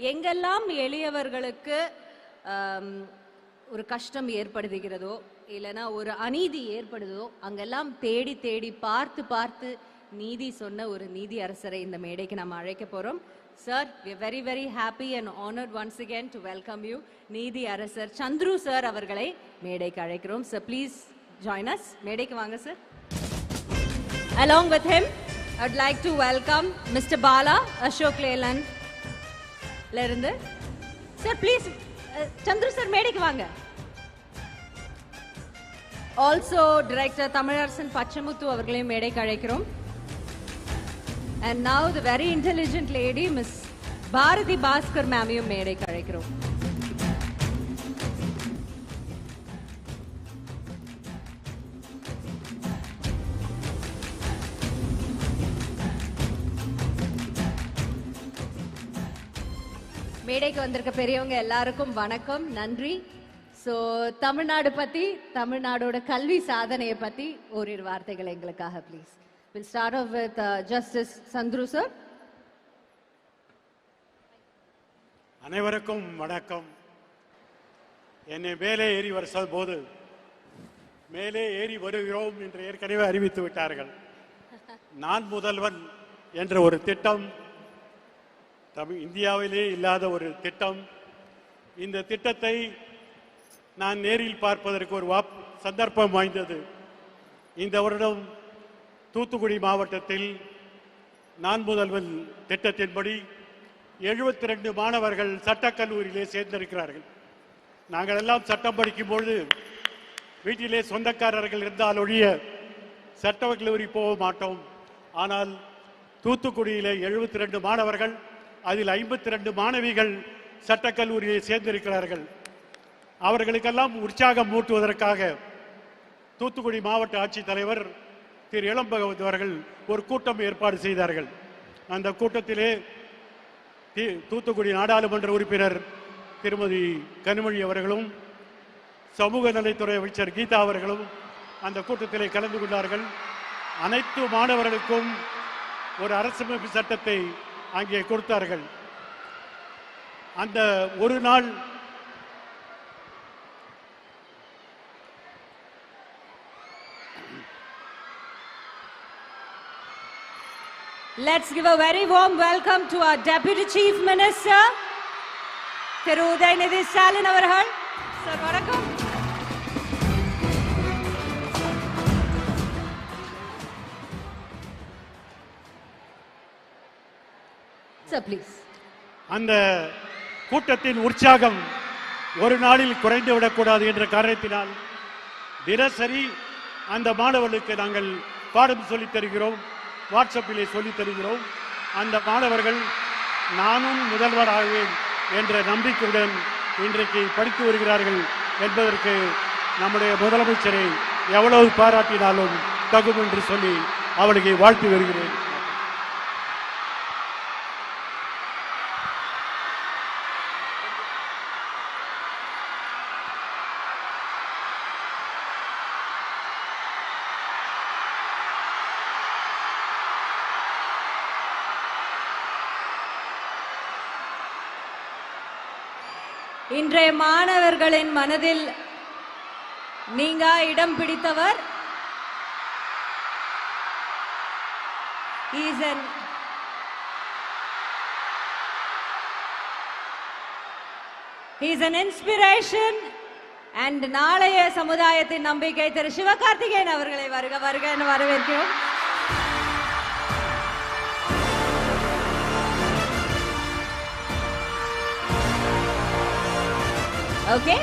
எங்கெல்லாம் எளியவர்களுக்கு ஒரு கஷ்டம் ஏற்படுகிறதோ இல்லைன்னா ஒரு அநீதி ஏற்படுதோ அங்கெல்லாம் தேடி தேடி பார்த்து பார்த்து நீதி சொன்ன ஒரு நீதி அரசரை இந்த மேடைக்கு நம்ம அழைக்க போறோம். Sir, we are very very happy and honored once again to welcome you. நீதி அரசர் சந்துரு சார் அவர்களை மேடைக்கு அழைக்கிறோம். Sir, please join us. மேடைக்கு வாங்க sir. Along with him, I would like to welcome Mr. Bala Ashok Leyland. லிருந்து sir please Chandru sir மேடைக்கு வாங்க. ஆல்சோ டைரக்டர் தமிழரசன் பச்சமுத்து அவர்களையும் மேடைக்கு அழைக்கிறோம். And now the very intelligent lady Miss Bharathi Bhaskar மேமையும் மேடைக்கு அழைக்கிறோம். மேடைக்கு வந்திருக்க பெரியவங்க எல்லாருக்கும் வணக்கம், நன்றி. ஸோ தமிழ்நாடு பற்றி, தமிழ்நாடோட கல்வி சாதனையை பற்றி ஓரிரு வார்த்தைகள் எங்களுக்காக please. Will start off with justice Chandru sir. அனைவருக்கும் வணக்கம். என்னை மேலே ஏறி வர போது மேலே ஏறி வருகிறோம் என்று ஏற்கனவே அறிவித்து விட்டார்கள். நான் முதல்வன் என்ற ஒரு திட்டம் இந்தியாவிலே இல்லாத ஒரு திட்டம். இந்த திட்டத்தை நான் நேரில் பார்ப்பதற்கு ஒரு சந்தர்ப்பம் வாய்ந்தது. இந்த வருடம் தூத்துக்குடி மாவட்டத்தில் நான் முதல்வன் திட்டத்தின்படி 72 மாணவர்கள் சட்டக்கல்லூரியிலே சேர்ந்திருக்கிறார்கள். நாங்கள் எல்லாம் சட்டம் படிக்கும்பொழுது வீட்டிலே சொந்தக்காரர்கள் இருந்தால் ஒழிய சட்டக்கல்லூரி போக மாட்டோம். ஆனால் தூத்துக்குடியிலே 72 மாணவர்கள், அதில் 52 மாணவிகள் சட்டக்கல்லூரியை சேர்ந்திருக்கிறார்கள். அவர்களுக்கெல்லாம் உற்சாகம் மூட்டுவதற்காக தூத்துக்குடி மாவட்ட ஆட்சித்தலைவர் திரு இளம்பகவத் அவர்கள் ஒரு கூட்டம் ஏற்பாடு செய்தார்கள். அந்த கூட்டத்திலே தூத்துக்குடி நாடாளுமன்ற உறுப்பினர் திருமதி கனிமொழி அவர்களும் சமூக நலத்துறை அமைச்சர் கீதா அவர்களும் அந்த கூட்டத்திலே கலந்து கொண்டார்கள். அனைத்து மாணவர்களுக்கும் ஒரு அரசமைப்பு சட்டத்தை அங்கே கொடுத்தார்கள். அந்த ஒரு நாள் Let's give a very warm welcome to our Deputy Chief Minister, Thiru Udayanithi Stalin அவர்கள். சார் வணக்கம். Sir, please. அந்த கூட்டத்தின் உற்சாகம் ஒரு நாளில் குறைந்து விடக்கூடாது என்ற காரணத்தினால் தினசரி அந்த மாணவர்களுக்கு நாங்கள் பாடம் சொல்லித் தருகிறோம், வாட்ஸ்அப்பிலே சொல்லித் தருகிறோம். அந்த மாணவர்கள் நானும் முதல்வராகுவேன் என்ற நம்பிக்கையுடன் இன்றைக்கு படித்து வருகிறார்கள் என்பதற்கு நம்முடைய முதலமைச்சரை எவ்வளவு பாராட்டினாலும் தகும் என்று சொல்லி அவளுக்கு வாழ்த்து வருகிறேன். இன்றைய மாணவர்களின் மனதில் நீங்க இடம் பிடித்தவர். He is an inspiration and நாளைய சமுதாயத்தின் நம்பிக்கை திரு சிவகார்த்திகேயன் அவர்களை வருக வருக என வரவேற்கிறோம். Okay,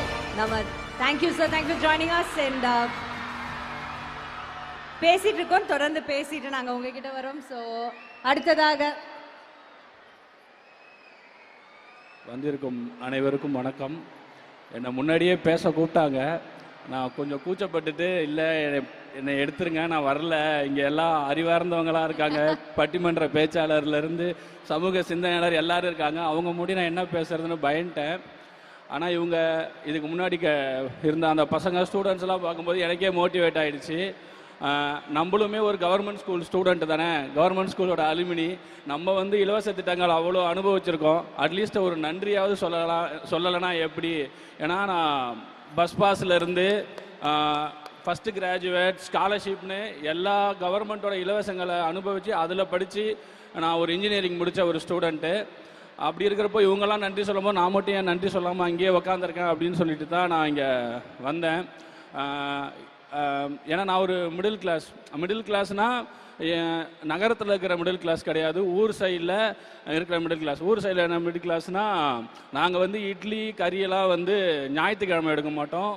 thank you sir, thank you for joining us. And பேசிட்டு இருக்கோம், தொடர்ந்து பேசிட்டு நாங்க உங்ககிட்ட வரோம். ஸோ அடுத்ததாக வந்திருக்கும் அனைவருக்கும் வணக்கம். என்னை முன்னாடியே பேச கூப்பிட்டாங்க, நான் கொஞ்சம் கூச்சப்பட்டுட்டு இல்லை என்னை எடுத்துருங்க, நான் வரல, இங்கே எல்லாம் அறிவார்ந்தவங்களாக இருக்காங்க, பட்டிமன்ற பேச்சாளர்லேருந்து சமூக சிந்தனையாளர் எல்லாரும் இருக்காங்க, அவங்க முடி நான் என்ன பேசுறதுன்னு பயந்துட்டேன். ஆனால் இவங்க இதுக்கு முன்னாடி இருந்த அந்த பசங்க ஸ்டூடெண்ட்ஸ்லாம் பார்க்கும்போது எனக்கே மோட்டிவேட் ஆகிடுச்சு. நம்மளுமே ஒரு கவர்மெண்ட் ஸ்கூல் ஸ்டூடெண்ட் தானே, கவர்மெண்ட் ஸ்கூலோட அலுமினி. நம்ம வந்து இலவச திட்டங்கள் அவ்வளோ அனுபவிச்சிருக்கோம். அட்லீஸ்ட் ஒரு நன்றியாவது சொல்லலைன்னா எப்படி? ஏன்னா நான் பஸ் பாஸ்லேருந்து ஃபஸ்ட்டு கிராஜுவேட் ஸ்காலர்ஷிப்னு எல்லா கவர்மெண்ட்டோட இலவசங்களை அனுபவித்து அதில் படித்து நான் ஒரு இன்ஜினியரிங் முடித்த ஒரு ஸ்டூடெண்ட்டு. அப்படி இருக்கிறப்போ இவங்கெல்லாம் நன்றி சொல்லும்போது நான் மட்டும் ஏன் நன்றி சொல்லாமல் அங்கேயே உக்காந்துருக்கேன் அப்படின்னு சொல்லிட்டு தான் நான் இங்கே வந்தேன். ஏன்னா நான் ஒரு மிடில் கிளாஸ்னால் நகரத்தில் இருக்கிற மிடில் கிளாஸ் கிடையாது, ஊர் சைடில் இருக்கிற மிடில் கிளாஸ். ஊர் சைடில் என்ன மிடில் கிளாஸ்னால் நாங்கள் வந்து இட்லி கறியெல்லாம் வந்து ஞாயிற்றுக்கிழமை எடுக்க மாட்டோம்,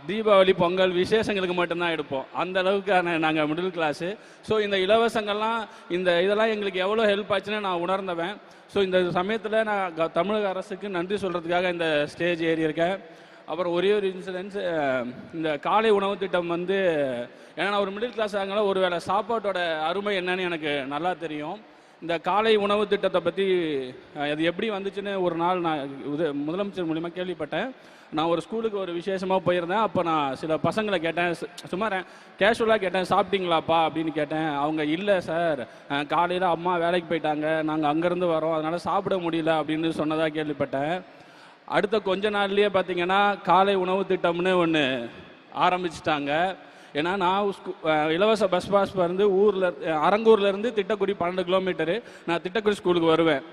தீபாவளி பொங்கல் விசேஷங்களுக்கு மட்டும்தான் எடுப்போம். அந்த அளவுக்கான நாங்கள் மிடில் கிளாஸு. ஸோ இந்த இலவசங்கள்லாம் இதெல்லாம் எங்களுக்கு எவ்வளோ ஹெல்ப் ஆச்சுன்னு நான் உணர்ந்தவன். ஸோ இந்த சமயத்தில் நான் தமிழக அரசுக்கு நன்றி சொல்கிறதுக்காக இந்த ஸ்டேஜ் ஏறி இருக்கேன். அப்புறம் ஒரே ஒரு இன்சிடென்ட்ஸ், இந்த காலை உணவு திட்டம் வந்து ஏன்னா நான் ஒரு மிடில் கிளாஸ் ஆகனால ஒரு வேளை சாப்பாட்டோட அருமை என்னன்னு எனக்கு நல்லா தெரியும். இந்த காலை உணவு திட்டத்தை பற்றி அது எப்படி வந்துச்சுன்னு ஒரு நாள் நான் முதலமைச்சர் மூலிமா கேள்விப்பட்டேன். நான் ஒரு ஸ்கூலுக்கு ஒரு விசேஷமாக போயிருந்தேன். அப்போ நான் சில பசங்களை கேட்டேன், சும்மா கேஷுவலாக கேட்டேன், சாப்பிட்டீங்களாப்பா அப்படின்னு கேட்டேன். அவங்க இல்லை சார், காலையில் அம்மா வேலைக்கு போயிட்டாங்க, நாங்கள் அங்கேருந்து வரோம், அதனால் சாப்பிட முடியல அப்படின்னு சொன்னதாக கேள்விப்பட்டேன். அடுத்த கொஞ்ச நாள்லேயே பார்த்தீங்கன்னா காலை உணவு திட்டம்னு ஒன்று ஆரம்பிச்சிட்டாங்க. ஏன்னா நான் இலவச பஸ் பாஸ் வந்து அரங்கூர்லேருந்து திட்டக்குடி 12 கிலோமீட்டரு. நான் திட்டக்குடி ஸ்கூலுக்கு வருவேன்.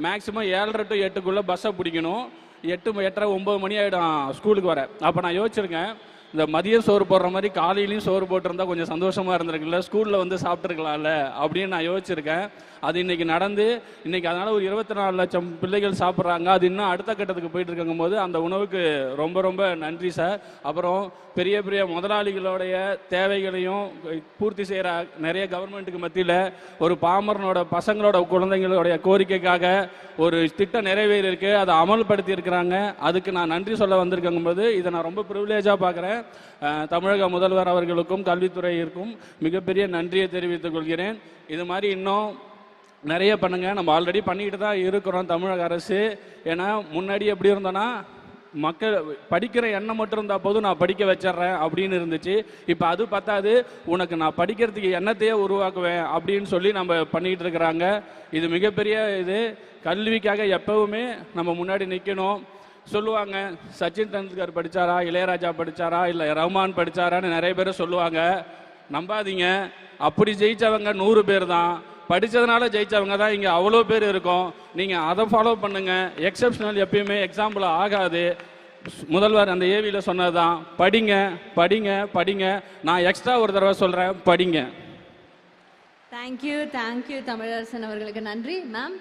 மேக்ஸிமம் 7:30 to 8 பஸ்ஸை பிடிக்கணும். 8, 8:30, 9 மணி ஆகிடும் ஸ்கூலுக்கு வர. அப்போ நான் யோசிச்சிருக்கேன், இந்த மதியம் சோறு போடுற மாதிரி காலையிலையும் சோறு போட்டிருந்தா கொஞ்சம் சந்தோஷமாக இருந்திருக்குல்ல, ஸ்கூலில் வந்து சாப்பிட்ருக்கலாம்ல அப்படின்னு நான் யோசிச்சிருக்கேன். அது இன்றைக்கி நடந்து இன்றைக்கி அதனால் ஒரு 24 லட்சம் பிள்ளைகள் சாப்பிட்றாங்க. அது இன்னும் அடுத்த கட்டத்துக்கு போயிட்டு இருக்கும் போது அந்த உணவுக்கு ரொம்ப ரொம்ப நன்றி சார். அப்புறம் பெரிய பெரிய முதலாளிகளுடைய தேவைகளையும் பூர்த்தி செய்கிற நிறைய கவர்மெண்ட்டுக்கு மத்தியில் ஒரு பாமரனோட பசங்களோட குழந்தைங்களுடைய கோரிக்கைக்காக ஒரு திட்டம் நிறைவேறியிருக்கு, அதை அமல்படுத்தி இருக்கிறாங்க. அதுக்கு நான் நன்றி சொல்ல வந்திருக்கும் போது இதை நான் ரொம்ப ப்ரிவிலேஜாக பார்க்குறேன். தமிழக முதல்வர் அவர்களுக்கும் கல்வித்துறையிற்கும் மிகப்பெரிய நன்றியை தெரிவித்துக் கொள்கிறேன். இது மாதிரி இன்னும் நிறைய பண்ணுங்க. நம்ம ஆல்ரெடி பண்ணிக்கிட்டு தான் இருக்கிறோம் தமிழக அரசு. ஏன்னா முன்னாடி எப்படி இருந்தோன்னா மக்கள் படிக்கிற எண்ணம் மட்டும் இருந்தால் போதும், நான் படிக்க வச்சிட்றேன் அப்படின்னு இருந்துச்சு. இப்போ அது பத்தாது, உனக்கு நான் படிக்கிறதுக்கு எண்ணத்தையே உருவாக்குவேன் அப்படின்னு சொல்லி நம்ம பண்ணிக்கிட்டு இருக்கிறாங்க. இது மிகப்பெரிய இது. கல்விக்காக எப்பவுமே நம்ம முன்னாடி நிற்கணும். சொல்லுவாங்க சச்சின் டெண்டுல்கர் படித்தாரா, இளையராஜா படித்தாரா, இல்லை ரஹ்மான் படித்தாரான்னு நிறைய பேர் சொல்லுவாங்க. நம்பாதீங்க, அப்படி ஜெயித்தவங்க 100 பேர் தான். படித்ததுனால ஜெயித்தவங்க தான் இங்கே அவ்வளோ பேர் இருக்கும். நீங்கள் அதை ஃபாலோ பண்ணுங்கள். எக்ஸப்ஷனல் எப்பயுமே எக்ஸாம்பிள் ஆகாது. முதல்வர் அந்த ஏவியில் சொன்னது தான், படிங்க படிங்க படிங்க. நான் எக்ஸ்ட்ரா ஒரு தடவை சொல்கிறேன், படிங்க. தேங்க்யூ தமிழரசன் அவர்களுக்கு நன்றி. மேம்.